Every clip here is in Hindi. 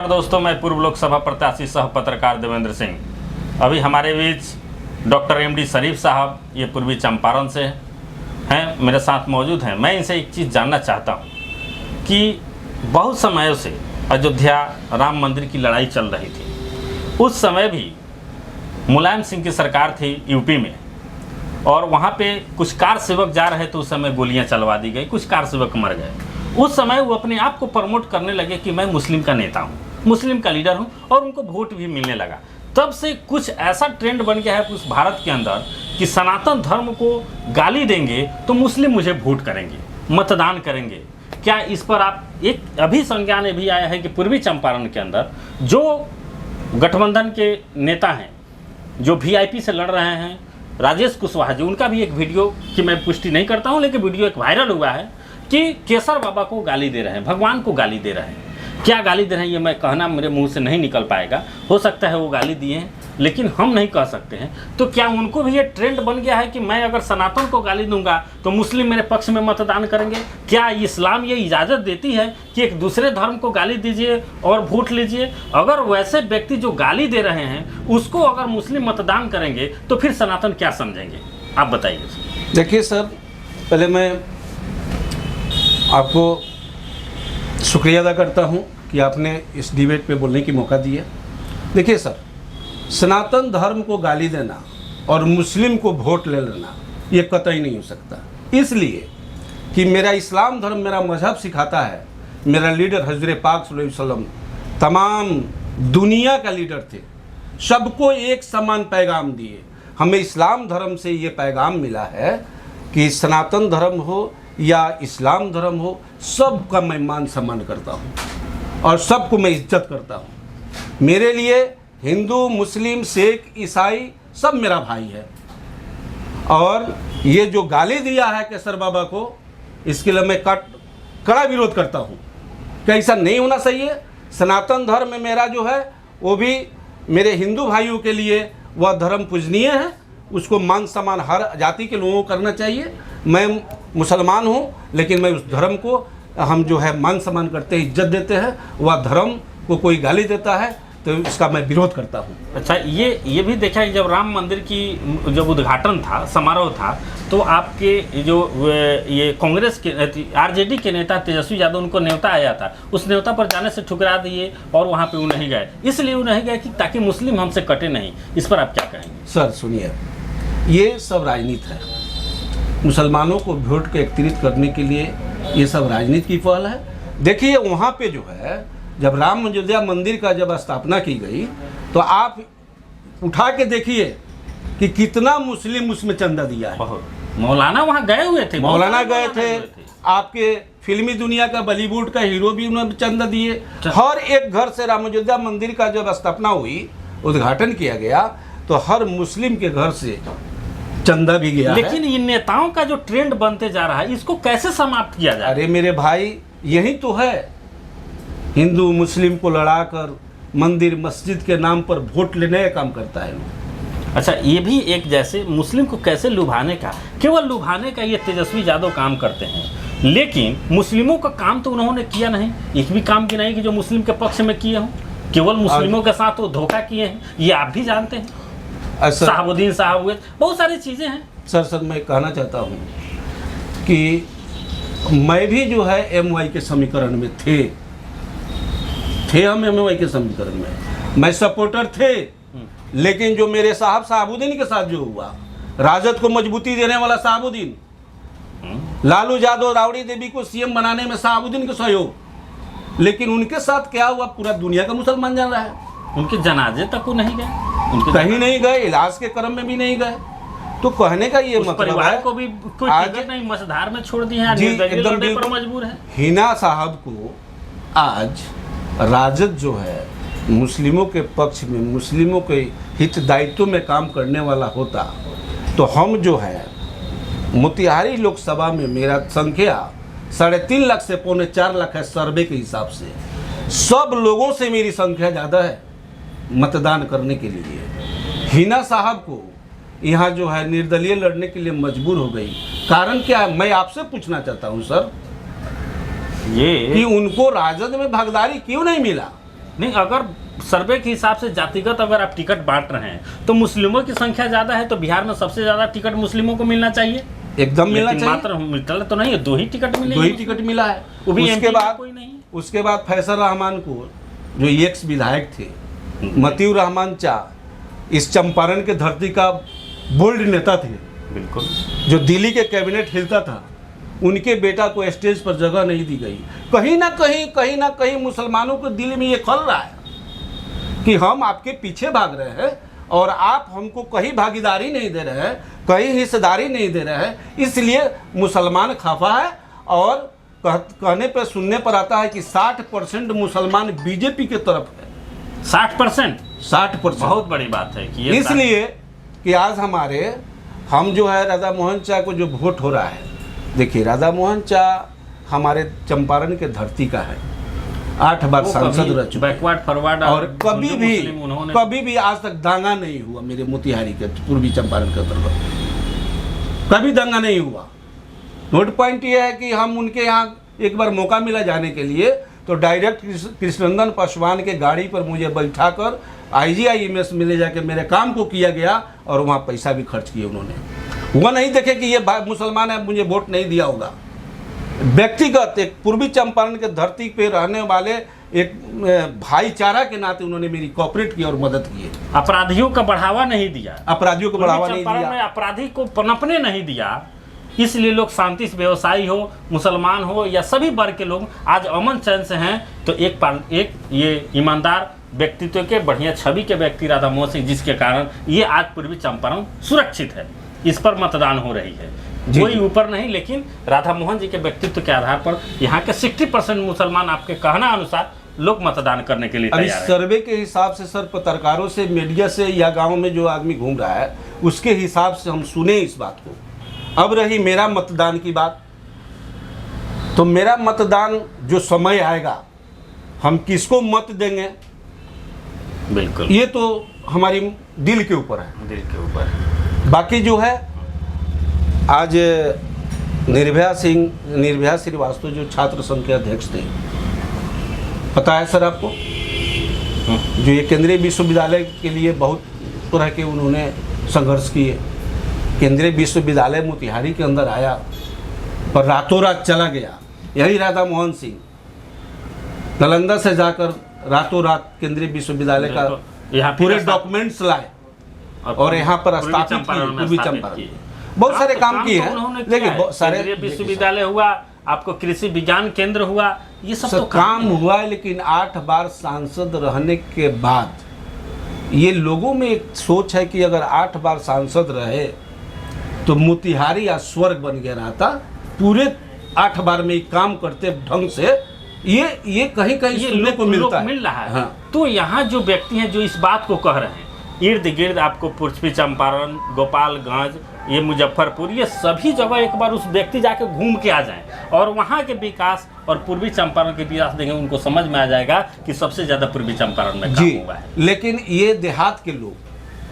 दोस्तों, मैं पूर्व लोकसभा प्रत्याशी सह पत्रकार देवेंद्र सिंह। अभी हमारे बीच डॉक्टर एमडी शरीफ साहब, ये पूर्वी चंपारण से हैं, मेरे साथ मौजूद हैं। मैं इनसे एक चीज़ जानना चाहता हूँ कि बहुत समयों से अयोध्या राम मंदिर की लड़ाई चल रही थी। उस समय भी मुलायम सिंह की सरकार थी यूपी में, और वहाँ पे कुछ कार सेवक जा रहे थे, उस समय गोलियाँ चलवा दी गई, कुछ कार सेवक मर गए। उस समय वो अपने आप को प्रमोट करने लगे कि मैं मुस्लिम का नेता हूँ, मुस्लिम का लीडर हूँ, और उनको वोट भी मिलने लगा। तब से कुछ ऐसा ट्रेंड बन गया है उस भारत के अंदर कि सनातन धर्म को गाली देंगे तो मुस्लिम मुझे वोट करेंगे, मतदान करेंगे। क्या इस पर आप एक अभी संज्ञान ये भी आया है कि पूर्वी चंपारण के अंदर जो गठबंधन के नेता हैं, जो वीआईपी से लड़ रहे हैं, राजेश कुशवाहा जी, उनका भी एक वीडियो की मैं पुष्टि नहीं करता हूं, लेकिन वीडियो एक वायरल हुआ है कि केसर बाबा को गाली दे रहे हैं, भगवान को गाली दे रहे हैं। क्या गाली दे रहे हैं ये मैं कहना मेरे मुंह से नहीं निकल पाएगा, हो सकता है वो गाली दिए हैं, लेकिन हम नहीं कह सकते हैं। तो क्या उनको भी ये ट्रेंड बन गया है कि मैं अगर सनातन को गाली दूंगा तो मुस्लिम मेरे पक्ष में मतदान करेंगे? क्या इस्लाम ये इजाज़त देती है कि एक दूसरे धर्म को गाली दीजिए और वोट लीजिए? अगर वैसे व्यक्ति जो गाली दे रहे हैं उसको अगर मुस्लिम मतदान करेंगे तो फिर सनातन क्या समझेंगे? आप बताइए। देखिए सर, पहले मैं आपको शुक्रिया अदा करता हूं कि आपने इस डिबेट पे बोलने की मौका दिया। देखिए सर, सनातन धर्म को गाली देना और मुस्लिम को वोट ले लेना ये कतई नहीं हो सकता, इसलिए कि मेरा इस्लाम धर्म, मेरा मजहब सिखाता है, मेरा लीडर हज़रत पाक सल्लल्लाहु अलैहि वसल्लम तमाम दुनिया का लीडर थे, सबको एक समान पैगाम दिए। हमें इस्लाम धर्म से ये पैगाम मिला है कि सनातन धर्म हो या इस्लाम धर्म हो, सबका मैं मान सम्मान करता हूँ और सबको मैं इज्जत करता हूँ। मेरे लिए हिंदू, मुस्लिम, सिख, ईसाई सब मेरा भाई है। और ये जो गाली दिया है केसर बाबा को, इसके लिए मैं कड़ा विरोध करता हूँ कि ऐसा नहीं होना चाहिए। सनातन धर्म में मेरा जो है वो भी मेरे हिंदू भाइयों के लिए वह धर्म पूजनीय है, उसको मान सम्मान हर जाति के लोगों को करना चाहिए। मैं मुसलमान हूँ, लेकिन मैं उस धर्म को हम जो है मान सम्मान करते हैं, इज्जत देते हैं। वह धर्म को कोई गाली देता है तो इसका मैं विरोध करता हूँ। अच्छा, ये भी देखा कि जब राम मंदिर की जब उद्घाटन था, समारोह था, तो आपके जो ये कांग्रेस के आरजेडी के नेता तेजस्वी यादव, उनको न्योता आया था, उस न्योता पर जाने से ठुकरा दिए और वहाँ पे वो नहीं गए। इसलिए वो नहीं गए कि ताकि मुस्लिम हमसे कटे नहीं। इस पर आप क्या कहेंगे? सर सुनिए, ये सब राजनीति है। मुसलमानों को वोट के एकत्रित करने के लिए ये सब राजनीति की पहल है। देखिए वहाँ पे जो है, जब राम अयोध्या मंदिर का जब स्थापना की गई तो आप उठा के देखिए कि कितना मुस्लिम उसमें चंदा दिया है। बहुत। मौलाना वहाँ गए हुए थे, मौलाना गए थे, आपके फिल्मी दुनिया का, बॉलीवुड का हीरो भी उन्होंने चंदा दिए। हर एक घर से राम अयोध्या मंदिर का जब स्थापना हुई, उद्घाटन किया गया, तो हर मुस्लिम के घर से चंदा भी गया। लेकिन इन नेताओं का जो ट्रेंड बनते जा रहा है, इसको कैसे समाप्त किया जाए? अरे मेरे भाई, यही तो है, हिंदू मुस्लिम को लड़ाकर मंदिर मस्जिद के नाम पर वोट लेने का काम करता है। अच्छा, ये भी एक जैसे मुस्लिम को कैसे लुभाने का, केवल लुभाने का ये तेजस्वी यादव काम करते हैं, लेकिन मुस्लिमों का काम तो उन्होंने किया नहीं। एक भी काम की नहीं कि जो मुस्लिम के पक्ष में किए हों, केवल मुस्लिमों के साथ वो धोखा किए हैं, ये आप भी जानते हैं। साहबुद्दीन साहब हुए, बहुत सारी चीज़ें हैं। सर मैं कहना चाहता हूँ कि मैं भी जो है एमवाई के समीकरण में थे हम एमवाई के समीकरण में, मैं सपोर्टर थे। लेकिन जो मेरे साहबुद्दीन के साथ जो हुआ, राजद को मजबूती देने वाला साहबुद्दीन, लालू यादव, राबड़ी देवी को सीएम बनाने में साहबुद्दीन का सहयोग, लेकिन उनके साथ क्या हुआ पूरा दुनिया का मुसलमान जान रहा है। उनके जनाजे तक वो नहीं गए, कहीं नहीं गए, इलाज के क्रम में भी नहीं गए। तो कहने का ये मतलब परिवार है को भी कोई टिकट नहीं, मझधार में छोड़ दिए हैं, एकदम पर मजबूर है। हिना साहब को आज राजद जो है मुस्लिमों के पक्ष में, मुस्लिमों के हित दायित्व में काम करने वाला होता, तो हम जो है मोतिहारी लोकसभा में मेरा संख्या 3.5 लाख से 4.25 लाख है सर्वे के हिसाब से। सब लोगों से मेरी संख्या ज़्यादा है मतदान करने के लिए। हिना साहब को यहाँ जो है निर्दलीय लड़ने के लिए मजबूर हो गई। कारण क्या है, मैं आपसे पूछना चाहता हूँ सर, ये कि उनको राजद में भागीदारी क्यों नहीं मिला? नहीं, अगर सर्वे के हिसाब से जातिगत अगर आप टिकट बांट रहे हैं तो मुस्लिमों की संख्या ज़्यादा है, तो बिहार में सबसे ज़्यादा टिकट मुस्लिमों को मिलना चाहिए। एकदम मिलना चाहिए। मात्र मिलता तो नहीं है, 2 ही टिकट मिले, 2 ही टिकट मिला है। वो भी उसके MP बाद कोई नहीं है। उसके बाद फैसल रहमान को, जो एक्स विधायक थे, मतीउर रहमान चाह, इस चंपारण के धरती का बोल्ड नेता थे, बिल्कुल, जो दिल्ली के कैबिनेट हिलता था, उनके बेटा को स्टेज पर जगह नहीं दी गई। कहीं ना कहीं मुसलमानों के दिल में ये खल रहा है कि हम आपके पीछे भाग रहे हैं और आप हमको कहीं भागीदारी नहीं दे रहे हैं, कहीं हिस्सेदारी नहीं दे रहे हैं, इसलिए मुसलमान खफा है। और कहने पर सुनने पर आता है कि 60% मुसलमान बीजेपी के तरफ है। 60% बहुत बड़ी बात है कि ये इसलिए कि आज हम जो है राधा मोहन चाह को जो वोट हो रहा है, देखिए राधा मोहन चाह हमारे चंपारण के धरती का है, 8 बार सांसद रह चुके, बैकवर्ड फॉरवर्ड, और कभी भी आज तक दांगा नहीं हुआ मेरे मोतिहारी के पूर्वी चंपारण के अंतर्गत, कभी दांगा नहीं हुआ। नोट पॉइंट ये है कि हम उनके यहाँ एक बार मौका मिला जाने के लिए, तो डायरेक्ट कृष्णनंदन पासवान के गाड़ी पर मुझे बैठाकर IGIMS में ले जाके मेरे काम को किया गया, और वहाँ पैसा भी खर्च किए उन्होंने। वह नहीं देखे कि ये मुसलमान है, मुझे वोट नहीं दिया होगा। व्यक्तिगत एक पूर्वी चंपारण के धरती पे रहने वाले एक भाईचारा के नाते उन्होंने मेरी कोऑपरेट की और मदद की। अपराधियों का बढ़ावा नहीं दिया, अपराधियों को बढ़ावा नहीं दिया, अपराधी को पनपने नहीं दिया, इसलिए लोग शांति से, व्यवसायी हो, मुसलमान हो या सभी वर्ग के लोग आज अमन चैन से हैं। तो एक ये ईमानदार व्यक्तित्व के, बढ़िया छवि के व्यक्ति राधा मोहन सिंह, जिसके कारण ये आज पूर्वी चंपारण सुरक्षित है, इस पर मतदान हो रही है। कोई ऊपर नहीं, लेकिन राधा मोहन जी के व्यक्तित्व के आधार पर यहाँ के 60% मुसलमान, आपके कहना अनुसार, लोग मतदान करने के लिए तैयार हैं। सर्वे के हिसाब से सर, पत्रकारों से, मीडिया से या गांव में जो आदमी घूम रहा है उसके हिसाब से हम सुने इस बात को। अब रही मेरा मतदान की बात, तो मेरा मतदान जो समय आएगा, हम किसको मत देंगे, बिल्कुल ये तो हमारी दिल के ऊपर है, दिल के ऊपर। बाकी जो है, आज निर्भया श्रीवास्तव जो छात्र संघ के अध्यक्ष थे, पता है सर आपको, जो ये केंद्रीय विश्वविद्यालय के लिए बहुत तरह के उन्होंने संघर्ष किए। केंद्रीय विश्वविद्यालय मोतिहारी के अंदर आया, पर रातों रात चला गया। यही राधा मोहन सिंह नालंदा से जाकर रातों रात केंद्रीय विश्वविद्यालय का पूरे डॉक्यूमेंट्स लाए और यहाँ पर स्थापित किए, पूर्वी चंपारण। बहुत सारे काम किए हैं, लेकिन बहुत सारे विश्वविद्यालय हुआ, आपको कृषि विज्ञान केंद्र हुआ, ये सब तो काम हुआ है। लेकिन 8 बार सांसद रहने के बाद ये लोगों में एक सोच है कि अगर 8 बार सांसद रहे तो मोतिहारी या स्वर्ग बन गया रहता। पूरे 8 बार में काम करते ढंग से ये कहीं सुनने को मिल रहा है। हाँ। तो यहाँ जो व्यक्ति हैं जो इस बात को कह रहे हैं, इर्द गिर्द आपको पूर्वी चंपारण, गोपालगंज, ये मुजफ्फरपुर, ये सभी जगह एक बार उस व्यक्ति जाके घूम के आ जाएं और वहाँ के विकास और पूर्वी चंपारण के विकास देखें, उनको समझ में आ जाएगा कि सबसे ज़्यादा पूर्वी चंपारण में काम हुआ है। लेकिन ये देहात के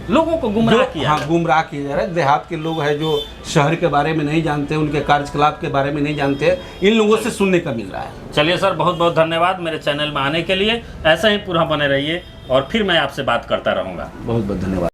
लोगों को गुमराह किया, हाँ, गुमराह किया जा रहा है। देहात के लोग हैं जो शहर के बारे में नहीं जानते, उनके कार्यकलाप के बारे में नहीं जानते, इन लोगों से सुनने का मिल रहा है। चलिए सर, बहुत बहुत धन्यवाद मेरे चैनल में आने के लिए। ऐसा ही पूरा बने रहिए और फिर मैं आपसे बात करता रहूँगा। बहुत बहुत धन्यवाद।